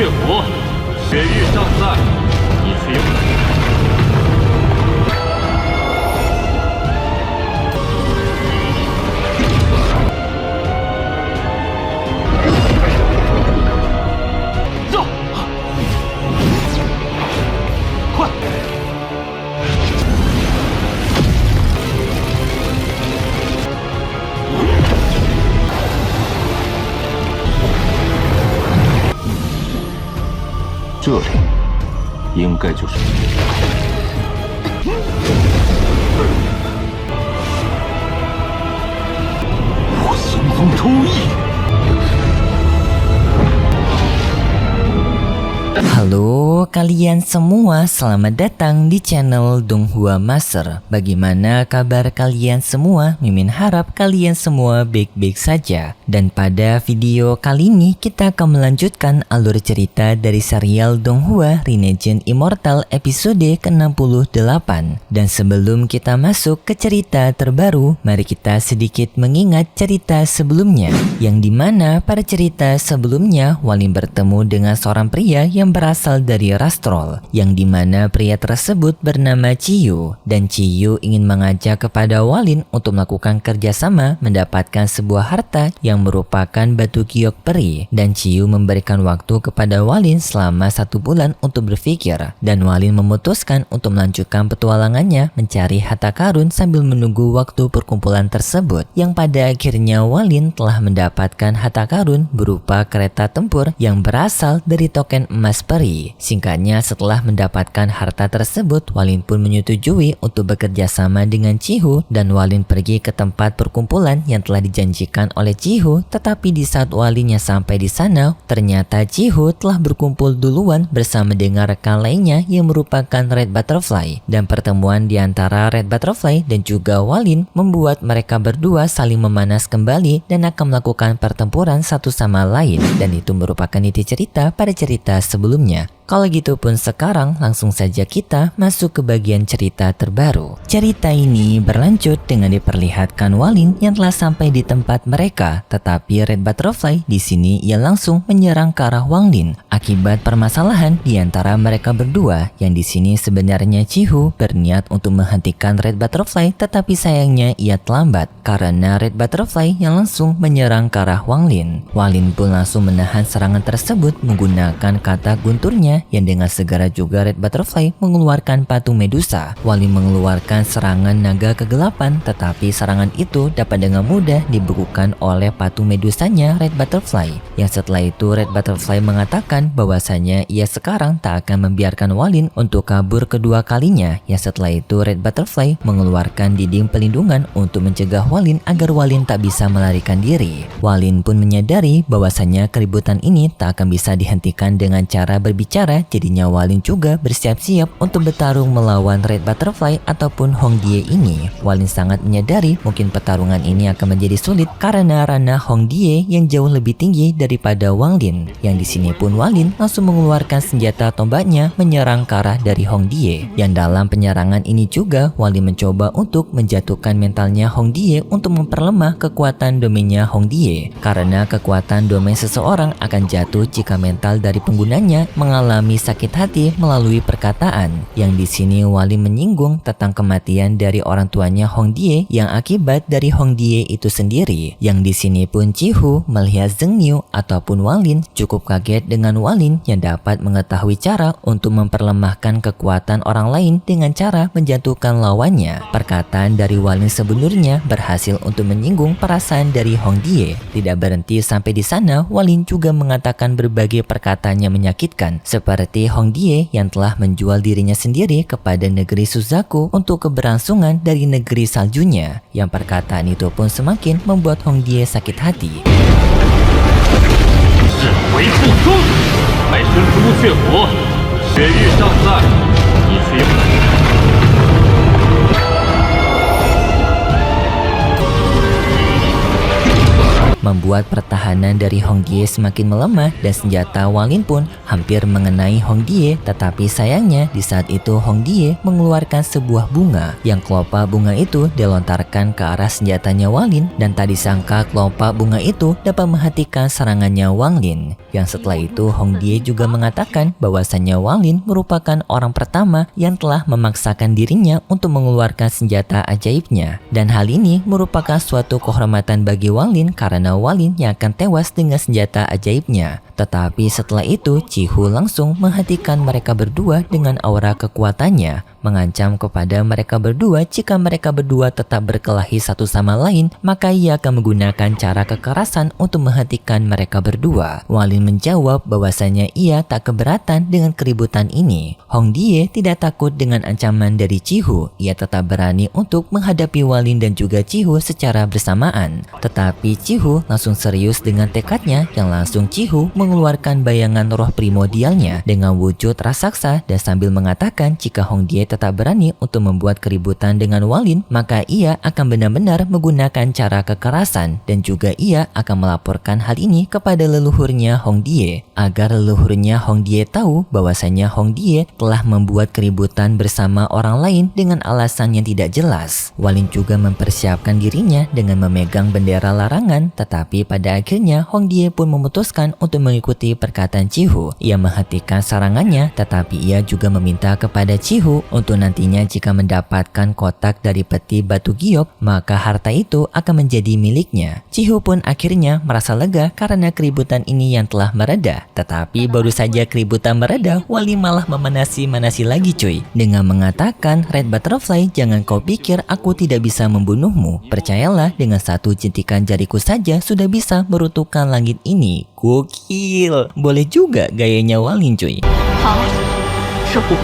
血国，雪域尚在，一次用。走，快！这里应该就是我行踪出翼。Halo kalian semua, selamat datang di channel Donghua Master. Bagaimana kabar kalian semua? Mimin harap kalian semua baik-baik saja. Dan pada video kali ini kita akan melanjutkan alur cerita dari serial Donghua Renegade Immortal episode ke-68. Dan sebelum kita masuk ke cerita terbaru, mari kita sedikit mengingat cerita sebelumnya, yang dimana pada cerita sebelumnya Walin bertemu dengan seorang pria yang berasal dari Rastrol, yang dimana pria tersebut bernama Ciyu, dan Ciyu ingin mengajak kepada Walin untuk melakukan kerjasama mendapatkan sebuah harta yang merupakan batu giok peri, dan Ciyu memberikan waktu kepada Walin selama 1 bulan untuk berpikir, dan Walin memutuskan untuk melanjutkan petualangannya mencari harta karun sambil menunggu waktu perkumpulan tersebut, yang pada akhirnya Walin telah mendapatkan harta karun berupa kereta tempur yang berasal dari token emas peri. Singkatnya, setelah mendapatkan harta tersebut, Walin pun menyetujui untuk bekerja sama dengan Cihu, dan Walin pergi ke tempat perkumpulan yang telah dijanjikan oleh Cihu. Tetapi di saat Walinnya sampai di sana, ternyata Cihu telah berkumpul duluan bersama dengan rekan lainnya yang merupakan Red Butterfly, dan pertemuan di antara Red Butterfly dan juga Walin membuat mereka berdua saling memanas kembali dan akan melakukan pertempuran satu sama lain, dan itu merupakan inti cerita pada cerita sebelumnya. Kalau gitu pun sekarang langsung saja kita masuk ke bagian cerita terbaru. Cerita ini berlanjut dengan diperlihatkan Walin yang telah sampai di tempat mereka, tetapi Red Butterfly di sini ia langsung menyerang ke arah Wanglin akibat permasalahan di antara mereka berdua, yang di sini sebenarnya Cihu berniat untuk menghentikan Red Butterfly, tetapi sayangnya ia terlambat karena Red Butterfly yang langsung menyerang ke arah Wanglin. Walin pun langsung menahan serangan tersebut menggunakan kata gunturnya, yang dengan segera juga Red Butterfly mengeluarkan patung Medusa. Walin mengeluarkan serangan naga kegelapan, tetapi serangan itu dapat dengan mudah dibekukan oleh patung Medusanya Red Butterfly, yang setelah itu Red Butterfly mengatakan bahwasanya ia sekarang tak akan membiarkan Walin untuk kabur kedua kalinya, yang setelah itu Red Butterfly mengeluarkan dinding pelindungan untuk mencegah Walin agar Walin tak bisa melarikan diri. Walin pun menyadari bahwasanya keributan ini tak akan bisa dihentikan dengan cara berbicara, jadinya Walin juga bersiap-siap untuk bertarung melawan Red Butterfly ataupun Hong Die ini. Walin sangat menyadari mungkin pertarungan ini akan menjadi sulit karena ranah Hong Die yang jauh lebih tinggi daripada Wanglin, yang di sini pun Walin langsung mengeluarkan senjata tombaknya menyerang ke arah dari Hong Die, yang dalam penyerangan ini juga Walin mencoba untuk menjatuhkan mentalnya Hong Die untuk memperlemah kekuatan domainnya Hong Die, karena kekuatan domain seseorang akan jatuh jika mental dari penggunanya mengalami sakit hati melalui perkataan, yang di sini Walin menyinggung tentang kematian dari orang tuanya Hong Die yang akibat dari Hong Die itu sendiri, yang di sini pun Cihu melihat Zheng Niu ataupun Walin cukup kaget dengan Walin yang dapat mengetahui cara untuk memperlemahkan kekuatan orang lain dengan cara menjatuhkan lawannya. Perkataan dari Walin sebenarnya berhasil untuk menyinggung perasaan dari Hong Die. Tidak berhenti sampai di sana, Walin juga mengatakan berbagai perkataan yang menyakitkan, seperti Hong Die yang telah menjual dirinya sendiri kepada negeri Suzaku untuk keberlangsungan dari negeri saljunya, yang perkataan itu pun semakin membuat Hong Die sakit hati. 至为不忠，还生出血国，血域尚在，一次用。membuat pertahanan dari Hong Die semakin melemah dan senjata Wang Lin pun hampir mengenai Hong Die. Tetapi sayangnya di saat itu Hong Die mengeluarkan sebuah bunga yang kelopak bunga itu dilontarkan ke arah senjatanya Wang Lin, dan tak disangka kelopak bunga itu dapat menghentikan serangannya Wang Lin. Yang setelah itu Hong Die juga mengatakan bahwasannya Wang Lin merupakan orang pertama yang telah memaksakan dirinya untuk mengeluarkan senjata ajaibnya, dan hal ini merupakan suatu kehormatan bagi Wang Lin karena Wang Lin yang akan tewas dengan senjata ajaibnya. Tetapi setelah itu Cihu langsung menghentikan mereka berdua dengan aura kekuatannya, mengancam kepada mereka berdua jika mereka berdua tetap berkelahi satu sama lain, maka ia akan menggunakan cara kekerasan untuk menghentikan mereka berdua. Wang Lin menjawab bahwasanya ia tak keberatan dengan keributan ini. Hong Die tidak takut dengan ancaman dari Cihu, ia tetap berani untuk menghadapi Wang Lin dan juga Cihu secara bersamaan. Tetapi Cihu langsung serius dengan tekadnya, yang langsung Cihu mengeluarkan bayangan roh primordialnya dengan wujud raksasa dan sambil mengatakan jika Hong Die tetap berani untuk membuat keributan dengan Wang Lin, maka ia akan benar-benar menggunakan cara kekerasan, dan juga ia akan melaporkan hal ini kepada leluhurnya Hong Die agar leluhurnya Hong Die tahu bahwasanya Hong Die telah membuat keributan bersama orang lain dengan alasan yang tidak jelas. Wang Lin juga mempersiapkan dirinya dengan memegang bendera larangan, tetapi pada akhirnya Hong Die pun memutuskan untuk mengikuti perkataan Cihu. Ia menghentikan serangannya, tetapi ia juga meminta kepada Cihu untuk nantinya jika mendapatkan kotak dari peti batu giok, maka harta itu akan menjadi miliknya. Cihu pun akhirnya merasa lega karena keributan ini yang telah mereda. Tetapi baru saja keributan mereda, Wang Lin malah memanasi-manasi lagi cuy, dengan mengatakan, "Red Butterfly, jangan kau pikir aku tidak bisa membunuhmu. Percayalah, dengan satu jentikan jariku saja sudah bisa meruntuhkan langit ini." Gokil. Boleh juga gayanya Wang Lin cuy. 好，是不？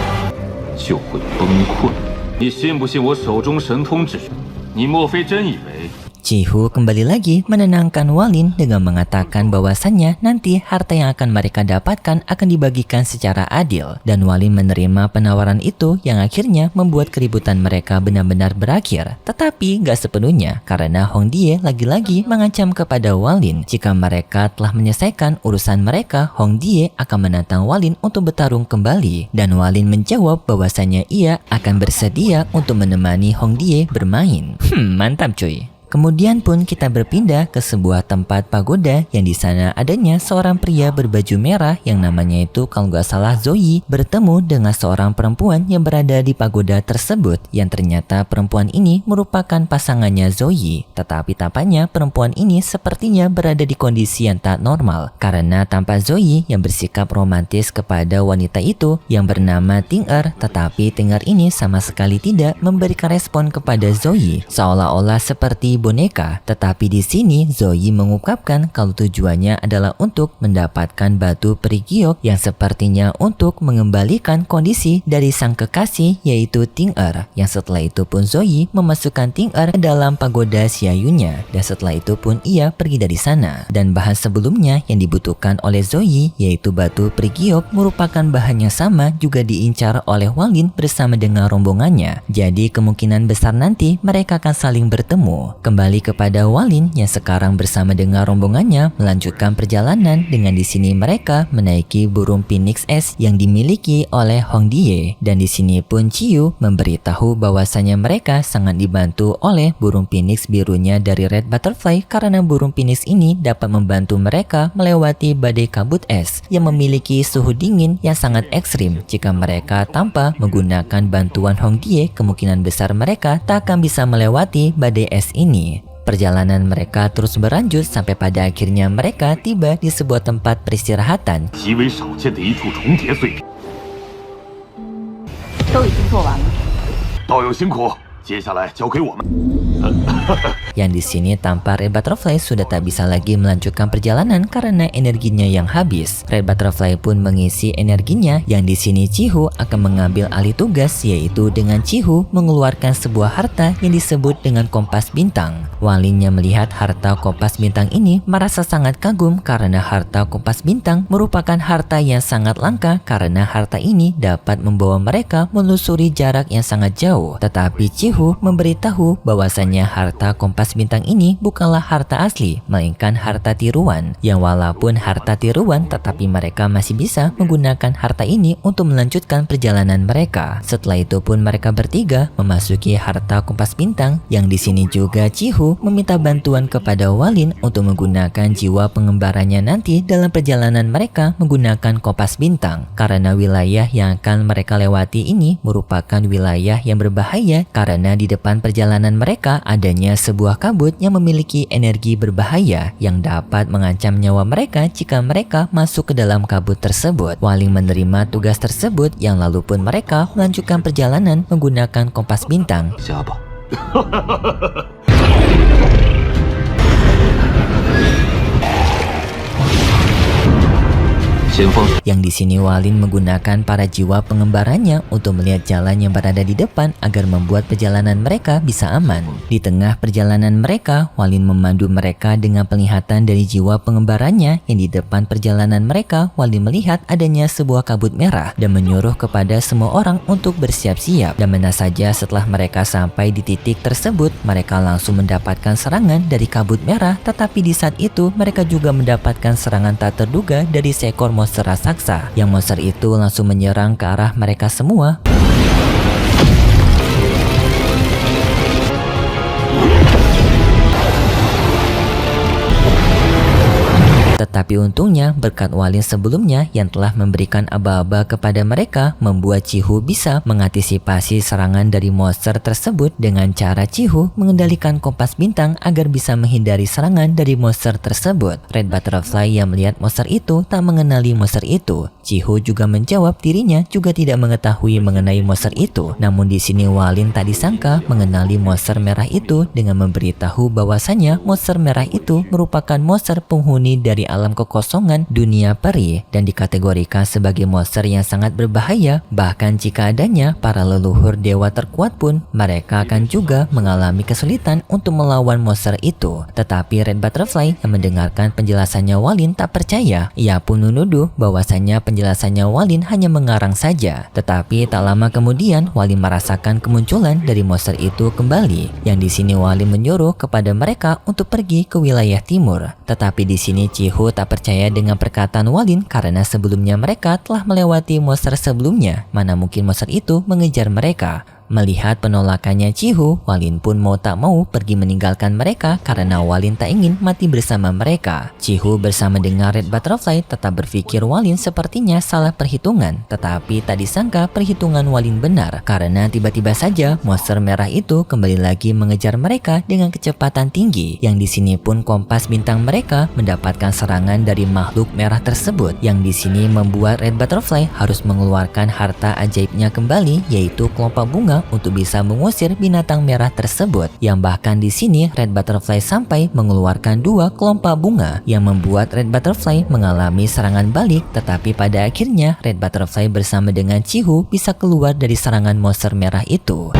就会崩溃。你信不信我手中神通之术？你莫非真以为 Cihu kembali lagi menenangkan Wang Lin dengan mengatakan bahwasannya nanti harta yang akan mereka dapatkan akan dibagikan secara adil, dan Wang Lin menerima penawaran itu yang akhirnya membuat keributan mereka benar-benar berakhir. Tetapi gak sepenuhnya, karena Hong Die lagi-lagi mengancam kepada Wang Lin jika mereka telah menyelesaikan urusan mereka, Hong Die akan menantang Wang Lin untuk bertarung kembali, dan Wang Lin menjawab bahwasannya ia akan bersedia untuk menemani Hong Die bermain. Mantap cuy. Kemudian pun kita berpindah ke sebuah tempat pagoda yang di sana adanya seorang pria berbaju merah yang namanya itu kalau nggak salah Zoe, bertemu dengan seorang perempuan yang berada di pagoda tersebut, yang ternyata perempuan ini merupakan pasangannya Zoe. Tetapi tampaknya perempuan ini sepertinya berada di kondisi yang tak normal karena tampak Zoe yang bersikap romantis kepada wanita itu yang bernama Ting Er, tetapi Ting Er ini sama sekali tidak memberikan respon kepada Zoe, seolah-olah seperti boneka. Tetapi di sini Zoe mengungkapkan kalau tujuannya adalah untuk mendapatkan batu peri giok yang sepertinya untuk mengembalikan kondisi dari sang kekasih yaitu Ting Er. Yang setelah itu pun Zoe memasukkan Ting Er ke dalam pagoda Xiayunya, dan setelah itu pun ia pergi dari sana. Dan bahan sebelumnya yang dibutuhkan oleh Zoe yaitu batu peri giok merupakan bahan yang sama juga diincar oleh Wang Lin bersama dengan rombongannya. Jadi kemungkinan besar nanti mereka akan saling bertemu. Kembali kepada Wang Lin yang sekarang bersama dengan rombongannya melanjutkan perjalanan, dengan di sini mereka menaiki burung Phoenix S yang dimiliki oleh Hong Die, dan di sini pun Ciu memberitahu bahwasanya mereka sangat dibantu oleh burung Phoenix birunya dari Red Butterfly karena burung Phoenix ini dapat membantu mereka melewati badai kabut es yang memiliki suhu dingin yang sangat ekstrim. Jika mereka tanpa menggunakan bantuan Hong Die, kemungkinan besar mereka tak akan bisa melewati badai es ini. Perjalanan mereka terus berlanjut sampai pada akhirnya mereka tiba di sebuah tempat peristirahatan. 极为少见的一处重叠碎片。都已经做完了。道友辛苦，接下来交给我们。 Yang di sini tampak Red Butterfly sudah tak bisa lagi melanjutkan perjalanan karena energinya yang habis. Red Butterfly pun mengisi energinya, yang di sini Cihu akan mengambil alih tugas, yaitu dengan Cihu mengeluarkan sebuah harta yang disebut dengan kompas bintang. Wang Lin yang melihat harta kompas bintang ini merasa sangat kagum karena harta kompas bintang merupakan harta yang sangat langka karena harta ini dapat membawa mereka menelusuri jarak yang sangat jauh. Tetapi Cihu memberitahu bahwasanya harta kompas kompas bintang ini bukanlah harta asli, melainkan harta tiruan. Yang walaupun harta tiruan, tetapi mereka masih bisa menggunakan harta ini untuk melanjutkan perjalanan mereka. Setelah itu pun mereka bertiga memasuki harta kompas bintang, yang di sini juga Cihu meminta bantuan kepada Walin untuk menggunakan jiwa pengembaranya nanti dalam perjalanan mereka menggunakan kompas bintang. Karena wilayah yang akan mereka lewati ini merupakan wilayah yang berbahaya, karena di depan perjalanan mereka adanya sebuah kabut yang memiliki energi berbahaya yang dapat mengancam nyawa mereka jika mereka masuk ke dalam kabut tersebut. Walin menerima tugas tersebut, yang lalu pun mereka melanjutkan perjalanan menggunakan kompas bintang. 瞎吧。 前方 Yang di sini Walin menggunakan para jiwa pengembaranya untuk melihat jalan yang berada di depan agar membuat perjalanan mereka bisa aman. Di tengah perjalanan mereka, Walin memandu mereka dengan penglihatan dari jiwa pengembaranya, yang di depan perjalanan mereka, Walin melihat adanya sebuah kabut merah dan menyuruh kepada semua orang untuk bersiap-siap. Dan benar saja setelah mereka sampai di titik tersebut, mereka langsung mendapatkan serangan dari kabut merah, tetapi di saat itu mereka juga mendapatkan serangan tak terduga dari seekor monster raksasa. Yang monster itu langsung menyerang ke arah mereka semua. Tetapi untungnya berkat Walin sebelumnya yang telah memberikan aba-aba kepada mereka, membuat Cihu bisa mengantisipasi serangan dari monster tersebut dengan cara Cihu mengendalikan kompas bintang agar bisa menghindari serangan dari monster tersebut. Red Butterfly yang melihat monster itu tak mengenali monster itu. Cihu juga menjawab dirinya juga tidak mengetahui mengenai monster itu. Namun di sini Walin tak disangka mengenali monster merah itu dengan memberitahu bahwasanya monster merah itu merupakan monster penghuni dari alam kekosongan dunia peri dan dikategorikan sebagai monster yang sangat berbahaya. Bahkan jika adanya para leluhur dewa terkuat pun, mereka akan juga mengalami kesulitan untuk melawan monster itu. Tetapi Red Butterfly yang mendengarkan penjelasannya Walin tak percaya. Ia pun menuduh bahwasanya penjelasannya Walin hanya mengarang saja. Tetapi tak lama kemudian Walin merasakan kemunculan dari monster itu kembali. Yang di sini Walin menyuruh kepada mereka untuk pergi ke wilayah timur. Tetapi di sini Cihu tak percaya dengan perkataan Walin karena sebelumnya mereka telah melewati monster sebelumnya. Mana mungkin monster itu mengejar mereka. Melihat penolakannya Cihu, Walin pun mau tak mau pergi meninggalkan mereka karena Walin tak ingin mati bersama mereka. Cihu bersama dengan Red Butterfly tetap berpikir Walin sepertinya salah perhitungan, tetapi tak disangka perhitungan Walin benar karena tiba-tiba saja monster merah itu kembali lagi mengejar mereka dengan kecepatan tinggi. Yang di sini pun kompas bintang mereka mendapatkan serangan dari makhluk merah tersebut. Yang di sini membuat Red Butterfly harus mengeluarkan harta ajaibnya kembali, yaitu kelopak bunga untuk bisa mengusir binatang merah tersebut. Yang bahkan di sini Red Butterfly sampai mengeluarkan 2 kelopak bunga yang membuat Red Butterfly mengalami serangan balik, tetapi pada akhirnya Red Butterfly bersama dengan Cihu bisa keluar dari serangan monster merah itu.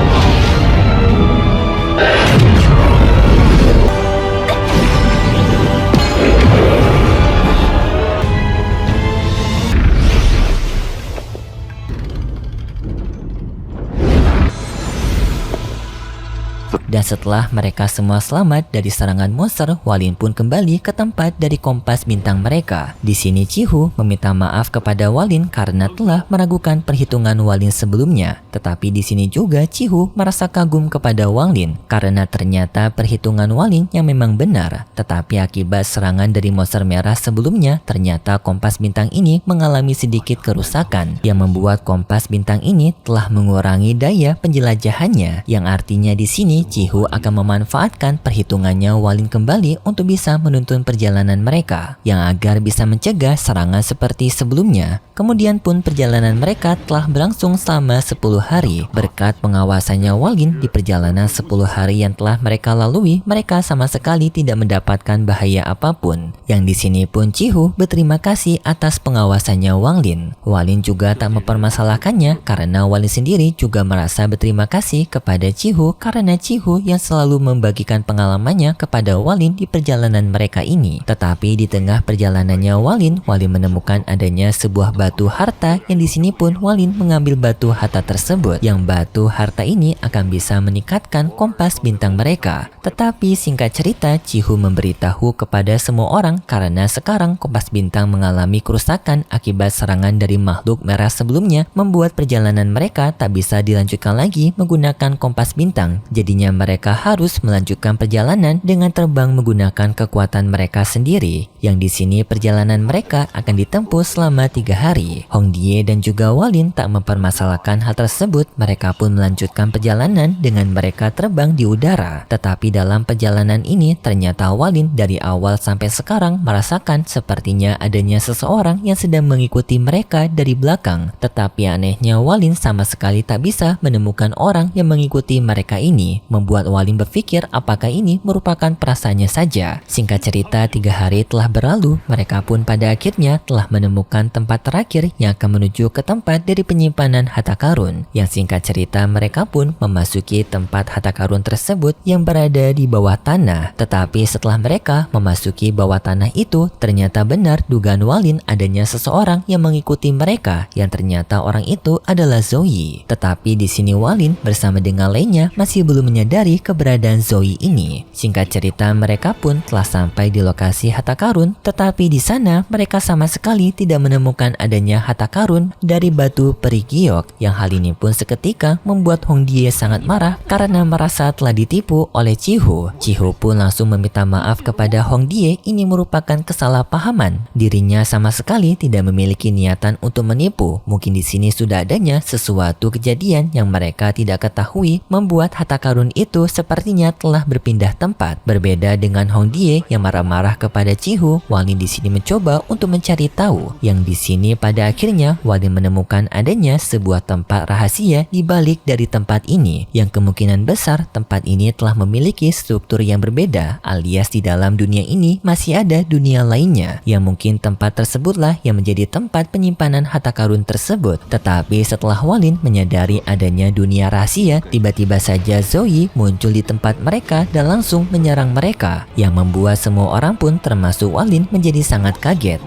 Dan setelah mereka semua selamat dari serangan monster, Walin pun kembali ke tempat dari kompas bintang mereka. Di sini Cihu meminta maaf kepada Walin karena telah meragukan perhitungan Walin sebelumnya. Tetapi di sini juga Cihu merasa kagum kepada Walin karena ternyata perhitungan Walin yang memang benar. Tetapi akibat serangan dari monster merah sebelumnya, ternyata kompas bintang ini mengalami sedikit kerusakan yang membuat kompas bintang ini telah mengurangi daya penjelajahannya. Yang artinya di sini Cihu akan memanfaatkan perhitungannya Walin kembali untuk bisa menuntun perjalanan mereka yang agar bisa mencegah serangan seperti sebelumnya. Kemudian pun perjalanan mereka telah berlangsung selama 10 hari. Berkat pengawasannya Walin di perjalanan 10 hari yang telah mereka lalui, mereka sama sekali tidak mendapatkan bahaya apapun. Yang di sini pun Cihu berterima kasih atas pengawasannya Walin. Walin juga tak mempermasalahkannya karena Walin sendiri juga merasa berterima kasih kepada Cihu karena Cihu itu yang selalu membagikan pengalamannya kepada Walin di perjalanan mereka ini. Tetapi di tengah perjalanannya Walin menemukan adanya sebuah batu harta yang di sini pun Walin mengambil batu harta tersebut. Yang batu harta ini akan bisa meningkatkan kompas bintang mereka. Tetapi singkat cerita, Cihu memberitahu kepada semua orang karena sekarang kompas bintang mengalami kerusakan akibat serangan dari makhluk merah sebelumnya, membuat perjalanan mereka tak bisa dilanjutkan lagi menggunakan kompas bintang. Jadinya mereka harus melanjutkan perjalanan dengan terbang menggunakan kekuatan mereka sendiri. Yang di sini perjalanan mereka akan ditempuh selama 3 hari. Hong Die dan juga Walin tak mempermasalahkan hal tersebut. Mereka pun melanjutkan perjalanan dengan mereka terbang di udara. Tetapi dalam perjalanan ini ternyata Walin dari awal sampai sekarang merasakan sepertinya adanya seseorang yang sedang mengikuti mereka dari belakang. Tetapi anehnya Walin sama sekali tak bisa menemukan orang yang mengikuti mereka ini, membuat Walin berpikir apakah ini merupakan perasaannya saja. Singkat cerita, 3 hari telah berlalu, mereka pun pada akhirnya telah menemukan tempat terakhir yang akan menuju ke tempat dari penyimpanan harta karun. Yang singkat cerita, mereka pun memasuki tempat harta karun tersebut yang berada di bawah tanah. Tetapi setelah mereka memasuki bawah tanah itu, ternyata benar dugaan Walin adanya seseorang yang mengikuti mereka, yang ternyata orang itu adalah Zoe. Tetapi di sini Walin bersama dengan lainnya masih belum menyadari keberadaan Zoe ini. Singkat cerita, mereka pun telah sampai di lokasi harta karun, tetapi di sana mereka sama sekali tidak menemukan adanya harta karun dari batu peri giok. Yang hal ini pun seketika membuat Hong Die sangat marah karena merasa telah ditipu oleh Cihu. Cihu pun langsung meminta maaf kepada Hong Die. Ini merupakan kesalahpahaman. Dirinya sama sekali tidak memiliki niatan untuk menipu. Mungkin di sini sudah adanya sesuatu kejadian yang mereka tidak ketahui, membuat harta karun itu sepertinya telah berpindah tempat. Berbeda dengan Hong Die yang marah-marah kepada Cihu, Walin di sini mencoba untuk mencari tahu. Yang di sini pada akhirnya Walin menemukan adanya sebuah tempat rahasia di balik dari tempat ini, yang kemungkinan besar tempat ini telah memiliki struktur yang berbeda, alias di dalam dunia ini masih ada dunia lainnya, yang mungkin tempat tersebutlah yang menjadi tempat penyimpanan harta karun tersebut. Tetapi setelah Walin menyadari adanya dunia rahasia, tiba-tiba saja Zoe muncul di tempat mereka dan langsung menyerang mereka, yang membuat semua orang pun termasuk Walin menjadi sangat kaget.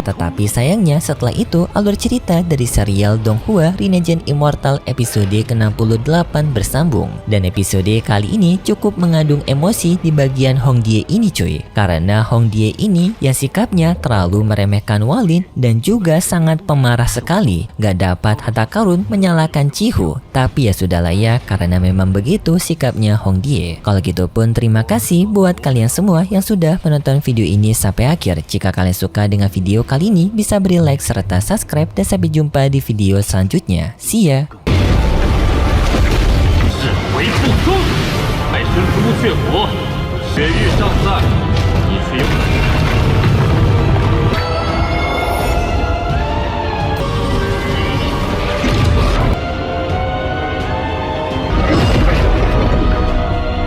Tetapi sayangnya setelah itu alur cerita dari serial Donghua Renegein Immortal episode ke-68 bersambung. Dan episode kali ini cukup mengandung emosi di bagian Hong Die ini cuy. Karena Hong Die ini yang sikapnya terlalu meremehkan Walin dan juga sangat pemarah sekali. Gak dapat harta karun menyalahkan Cihu. Tapi ya sudahlah ya, karena memang begitu sikapnya Hong Die. Kalau gitu pun terima kasih buat kalian semua yang sudah menonton video ini sampai akhir. Jika kalian suka dengan video kali ini, bisa beri like serta subscribe, dan sampai jumpa di video selanjutnya. See ya! 是为不忠，还身朱雀国，血域尚在，一次有